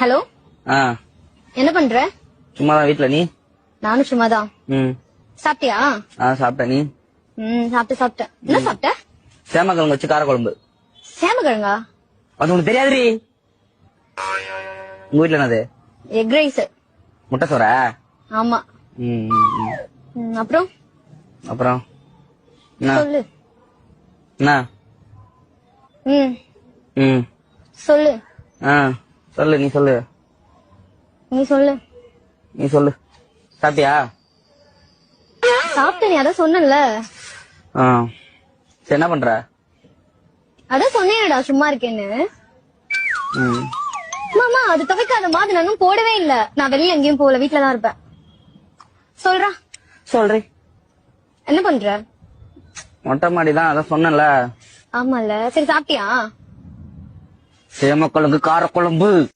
Hello. என்ன பண்ற? சும்மாதான் வீட்ல. நீ? நானும் சும்மாதான். சாப்பிட்டியா? சாப்பிட்டேன். நீ? சாப்பிட்டேன். என்ன சாப்பிட்ட? சேமக்கிழங்கு வச்சு காரக்குழம்பு. சேமக்கிழங்கா? அது உனக்கு தெரியாதுரி. உங்க வீட்ல என்னது? Egg rice. முட்டை சோறா? ஆமா. அப்புறம் சொல்லு. என்ன? சொல்லு. சொல்லு. நீ சொல்லு. நீ சொல்லு. சாப்பிட்டியா? சாப்பிட்ட. நீ அதான் சொன்னல. சரி, என்ன பண்ற? அதான் சொன்னேன்டா சும்மா இருக்கேன்னு. மாமா அது துவைக்காத மாதிரி நானும் போடவே இல்ல. நான் வெளியே எங்கேயும் போகல, வீட்டுலதான் இருப்பேன். சொல்றேன். என்ன பண்ற? மொட்டை மாடிதான், அதான் சொன்னல. ஆமால. சரி சாப்பிட்டியா? சேமக்கிழங்கு காரக்குழம்பு.